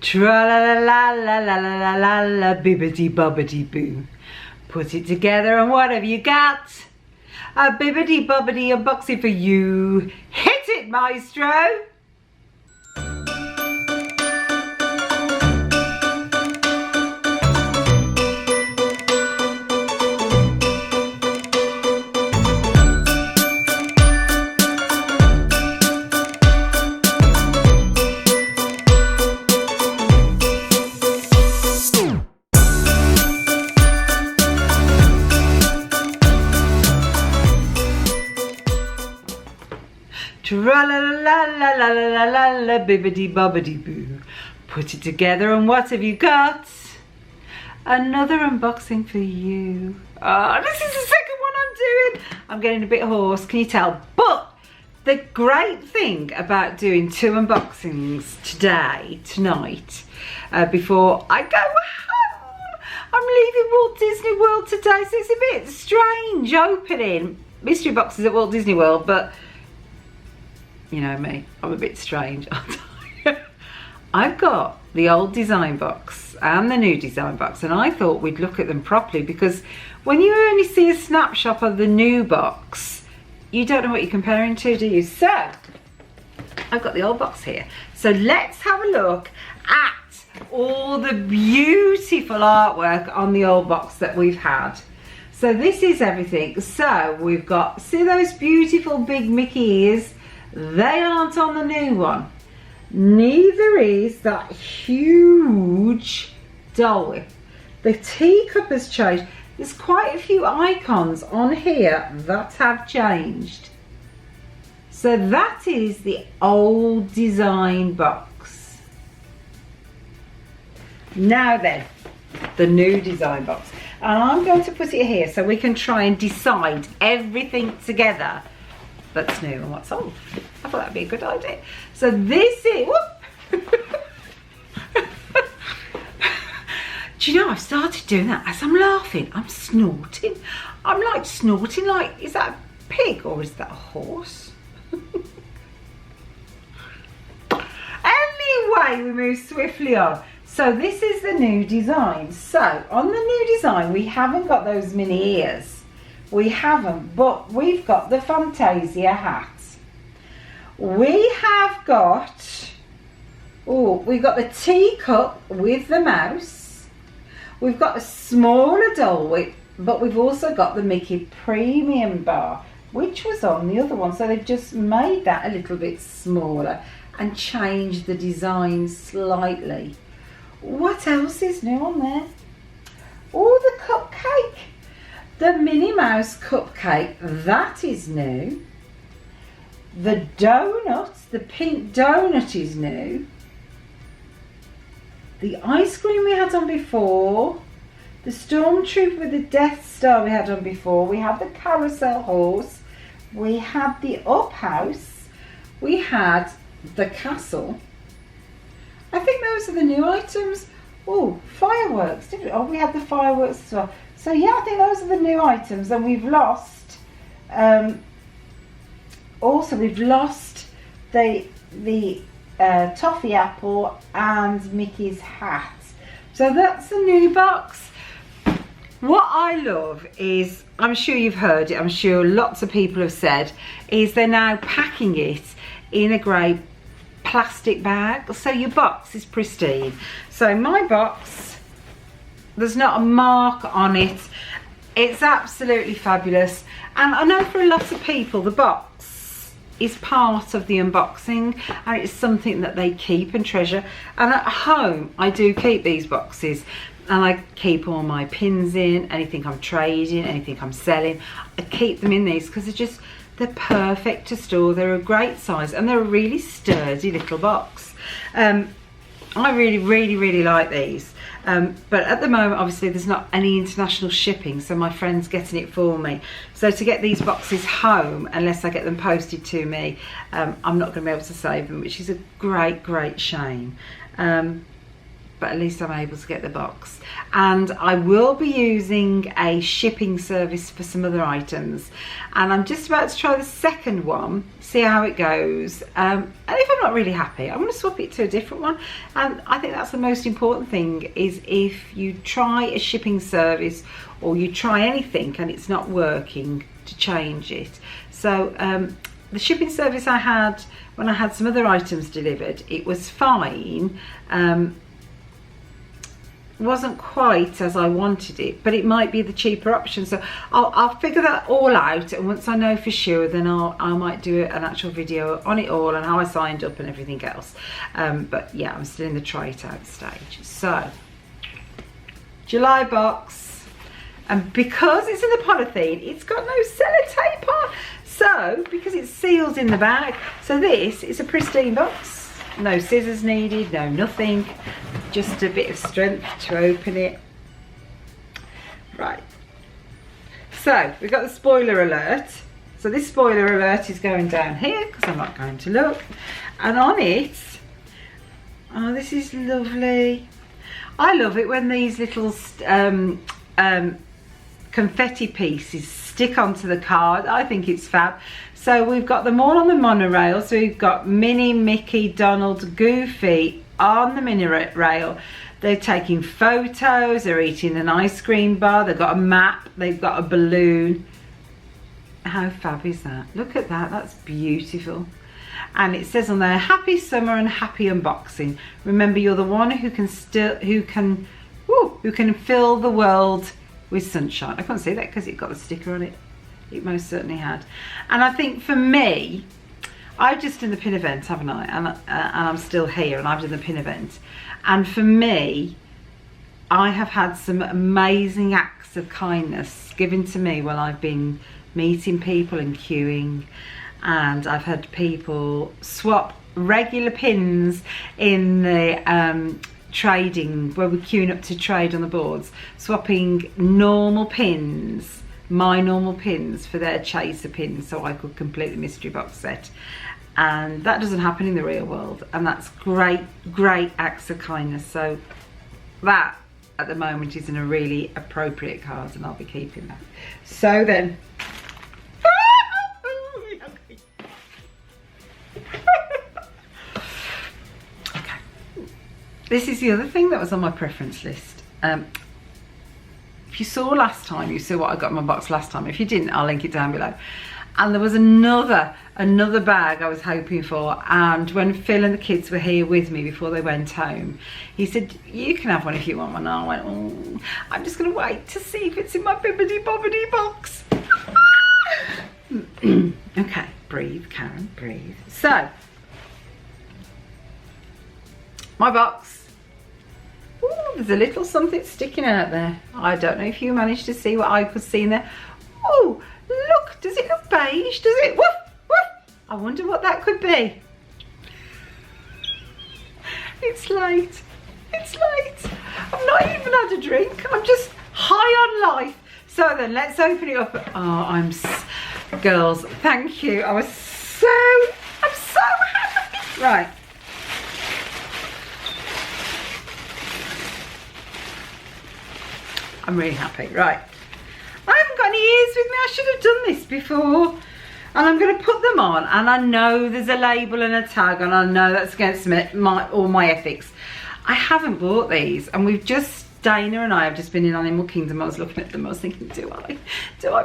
Tra-la-la-la-la-la-la-la-la, bibbidi bobbidi boo. Put it together and what have you got? A bibbidi bobbidi unboxing for you. Hit it, maestro! Tra-la-la-la-la-la-la-la-la, bibbidi bobbidi boo. Put it together and what have you got? Another unboxing for you. Oh, this is the second one I'm doing. I'm getting a bit hoarse, can you tell? But the great thing about doing two unboxings tonight, before I go home, I'm leaving Walt Disney World today, so it's a bit strange opening mystery boxes at Walt Disney World, but you know me, I'm a bit strange, aren't I? I've got the old design box and the new design box, and I thought we'd look at them properly, because when you only see a snapshot of the new box, you don't know what you're comparing to, do you? So, I've got the old box here. So let's have a look at all the beautiful artwork on the old box that we've had. So this is everything. So we've got, see those beautiful big Mickey ears? They aren't on the new one. Neither is that huge Dole Whip. The teacup has changed. There's quite a few icons on here that have changed. So that is the old design box. Now then, the new design box. And I'm going to put it here so we can try and decide everything together that's new and what's old. I thought that'd be a good idea. So this is, whoop. Do you know, I've started doing that as I'm laughing. I'm snorting. I'm like snorting like, is that a pig or is that a horse? Anyway, we move swiftly on. So this is the new design. So on the new design, we haven't got those mini ears. We haven't, but we've got the Fantasia hat. We have got, oh, we've got the teacup with the mouse. We've got a smaller Dole Whip, but we've also got the Mickey Premium Bar, which was on the other one. So they've just made that a little bit smaller and changed the design slightly. What else is new on there? Oh, the cupcake. The Minnie Mouse cupcake, that is new. The donuts, the pink donut is new. The ice cream we had on before. The Stormtrooper with the Death Star we had on before. We had the carousel horse. We had the up house. We had the castle. I think those are the new items. Oh, fireworks, did we? Oh, we had the fireworks as well. So yeah, I think those are the new items, and we've lost, also we've lost the toffee apple and Mickey's hat. So that's the new box. What I love is, I'm sure you've heard it, I'm sure lots of people have said, is they're now packing it in a grey plastic bag, so your box is pristine. So my box, there's not a mark on it. It's absolutely fabulous. And I know for a lot of people, the box is part of the unboxing, and it's something that they keep and treasure. And at home, I do keep these boxes, and I keep all my pins in, anything I'm trading, anything I'm selling. I keep them in these because they're perfect to store. They're a great size, and they're a really sturdy little box. I really like these. But at the moment, obviously, there's not any international shipping, so my friend's getting it for me. So to get these boxes home, unless I get them posted to me, I'm not going to be able to save them, which is a great shame. but at least I'm able to get the box. And I will be using a shipping service for some other items, and I'm just about to try the second one, see how it goes, and if I'm not really happy, I'm going to swap it to a different one. And I think that's the most important thing, is if you try a shipping service or you try anything and it's not working, to change it. So the shipping service I had when I had some other items delivered, it was fine. Wasn't quite as I wanted it, but it might be the cheaper option. So I'll figure that all out, and once I know for sure, then I might do an actual video on it all and how I signed up and everything else. But yeah, I'm still in the try it out stage. So July box, and because it's in the polythene, it's got no sellotape on. So because it's sealed in the bag, so this is a pristine box. No scissors needed, no nothing, just a bit of strength to open it. Right, so we've got the spoiler alert. So this spoiler alert is going down here because I'm not going to look. And on it, oh, this is lovely. I love it when these little confetti pieces stick onto the card. I think it's fab. So we've got them all on the monorail. So we've got Minnie, Mickey, Donald, Goofy on the monorail. They're taking photos, they're eating an ice cream bar, they've got a map, they've got a balloon. How fab is that? Look at that, that's beautiful. And it says on there, happy summer and happy unboxing. Remember, you're the one who can fill the world with sunshine. I can't say that because it got the sticker on it. It most certainly had. And I think for me, I've just done the pin event, haven't I? And I'm still here, and I've done the pin event. And for me, I have had some amazing acts of kindness given to me while I've been meeting people and queuing. And I've had people swap regular pins in the trading, where we're queuing up to trade on the boards, swapping normal pins, my normal pins, for their chaser pins, so I could complete the mystery box set. And that doesn't happen in the real world, and that's great acts of kindness. So that at the moment is in a really appropriate card, and I'll be keeping that. So then okay, this is the other thing that was on my preference list. If you saw last time, you saw what I got in my box last time. If you didn't, I'll link it down below. And there was another bag I was hoping for, and when Phil and the kids were here with me before they went home, he said, you can have one if you want one. And I went, oh, I'm just going to wait to see if it's in my Bibbidi Bobbidi box. Okay, breathe, Karen, breathe. So, my box. Ooh, there's a little something sticking out there. I don't know if you managed to see what I could see in there. Oh, look, does it look beige? Does it? Woof, woof. I wonder what that could be. It's late. It's late. I've not even had a drink. I'm just high on life. So then, let's open it up. Oh, girls, thank you. I'm so happy. Right. I'm really happy. Right. I haven't got any ears with me. I should have done this before. And I'm going to put them on. And I know there's a label and a tag. And I know that's against all my ethics. I haven't bought these. And Dana and I have just been in Animal Kingdom. I was looking at them. I was thinking, do I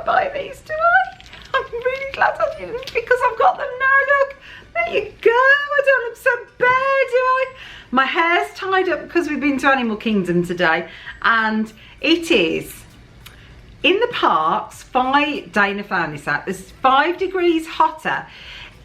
buy these? Do I? I'm really glad I didn't, because I've got them now. Look. There you go. I don't look so bad, do I? My hair's tied up because we've been to Animal Kingdom today. And it is, in the parks, Dana found this out, there's 5 degrees hotter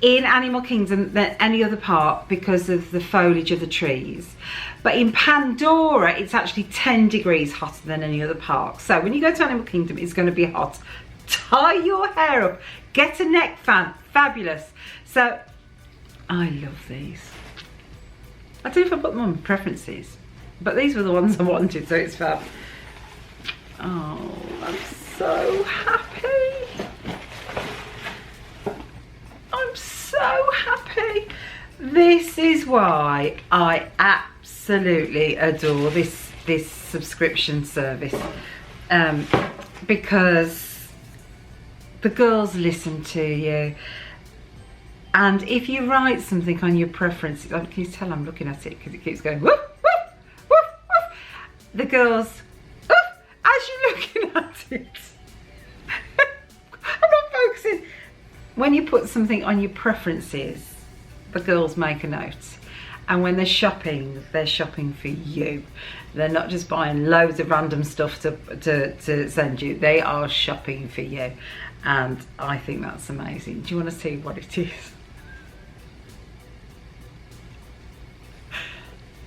in Animal Kingdom than any other park because of the foliage of the trees. But in Pandora, it's actually 10 degrees hotter than any other park. So when you go to Animal Kingdom, it's going to be hot. Tie your hair up, get a neck fan, fabulous. So I love these. I don't know if I put them on preferences, but these were the ones I wanted, so it's fab. Oh, I'm so happy. I'm so happy. This is why I absolutely absolutely adore this subscription service, because the girls listen to you, and if you write something on your preferences, can you tell I'm looking at it because it keeps going woof, woof, woof, woof. The girls, woof, as you're looking at it. I'm not focusing. When you put something on your preferences, the girls make a note. And when they're shopping for you. They're not just buying loads of random stuff to send you. They are shopping for you. And I think that's amazing. Do you want to see what it is?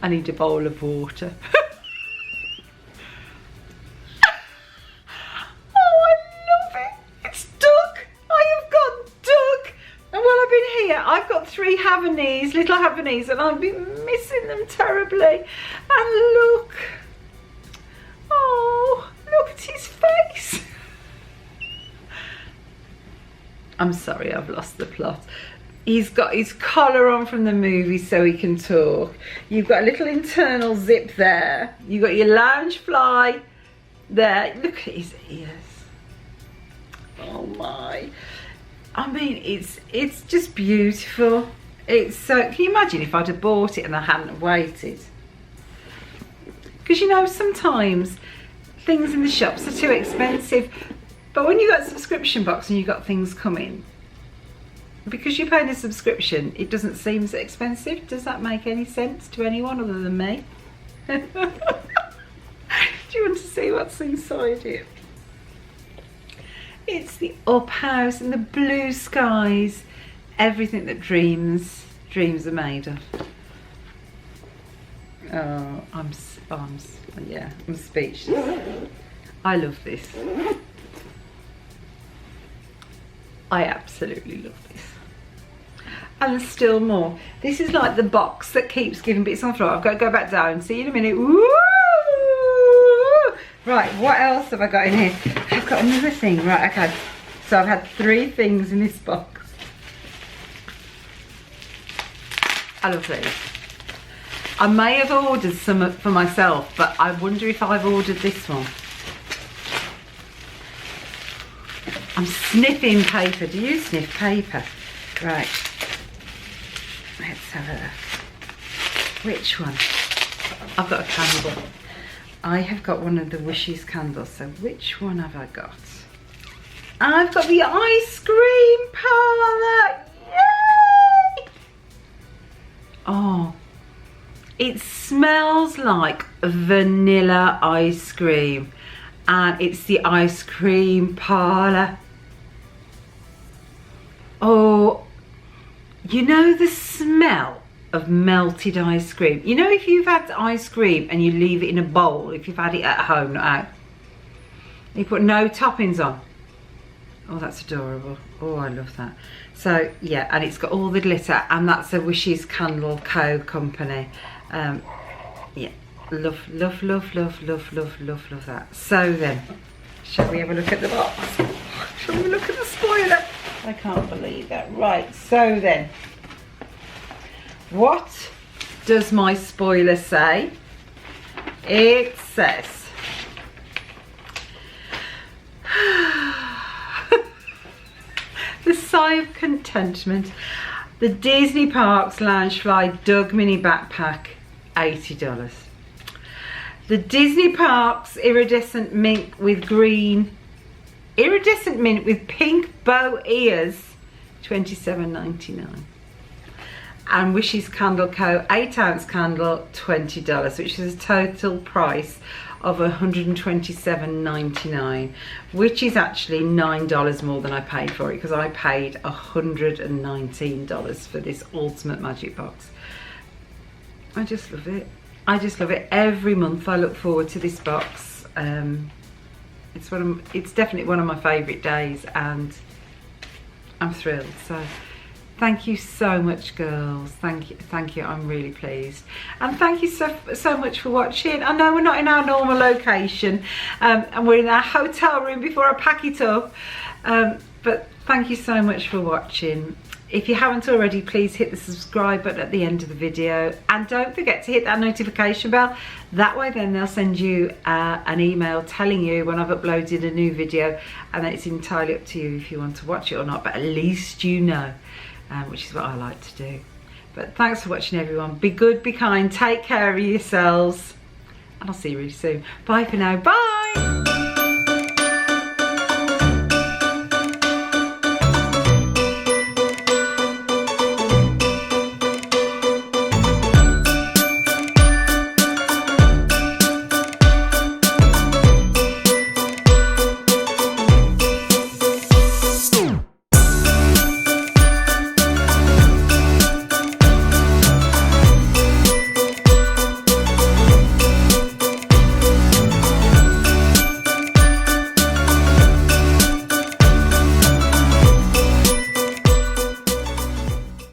I need a bowl of water. I've got 3 Havanese, little Havanese, and I've been missing them terribly. And look, oh, look at his face. I'm sorry, I've lost the plot. He's got his collar on from the movie so he can talk. You've got a little internal zip there. You've got your lounge fly there. Look at his ears. Oh my. I mean, it's just beautiful. It's so, can you imagine if I'd have bought it and I hadn't waited? Because you know, sometimes things in the shops are too expensive, but when you got a subscription box and you got things coming, because you're paying a subscription, it doesn't seem so expensive. Does that make any sense to anyone other than me? Do you want to see what's inside it? It's the up house and the blue skies, everything that dreams are made of. Oh, I'm speechless. I love this. I absolutely love this. And there's still more. This is like the box that keeps giving bits on the floor. I've got to go back down. See you in a minute. Woo! Right, what else have I got in here? I've got another thing. Right, okay. So I've had 3 things in this box. I love these. I may have ordered some for myself, but I wonder if I've ordered this one. I'm sniffing paper. Do you sniff paper? Right. Let's have a look. Which one? I've got a candle. I have got one of the Wishes candles. So which one have I got? I've got the ice cream parlour. Yay! Oh, it smells like vanilla ice cream, and it's the ice cream parlour. Oh, you know the smell of melted ice cream. You know, if you've had ice cream and you leave it in a bowl, if you've had it at home, not out, you put no toppings on. Oh, that's adorable. Oh, I love that. So yeah, and it's got all the glitter, and that's a Wishes Candle Co. company. Yeah, love that. So then, shall we have a look at the box? Shall we look at the spoiler? I can't believe that. Right, so then, what does my spoiler say? It says, the sigh of contentment, the Disney Parks Loungefly Dug Mini Backpack, $80. The Disney Parks Iridescent Mint with pink bow ears, $27.99. And Wishes Candle Co. 8-ounce candle, $20, which is a total price of $127.99, which is actually $9 more than I paid for it, because I paid $119 for this Ultimate Magic Box. I just love it. I just love it. Every month I look forward to this box. It's definitely one of my favourite days, and I'm thrilled. So thank you so much, girls. Thank you. I'm really pleased, and thank you so much for watching. I know we're not in our normal location, and we're in our hotel room before I pack it up, but thank you so much for watching. If you haven't already, please hit the subscribe button at the end of the video, and don't forget to hit that notification bell. That way then they'll send you an email telling you when I've uploaded a new video, and then it's entirely up to you if you want to watch it or not, but at least you know, which is what I like to do. But thanks for watching, everyone. Be good, be kind, take care of yourselves, and I'll see you really soon. Bye for now. Bye.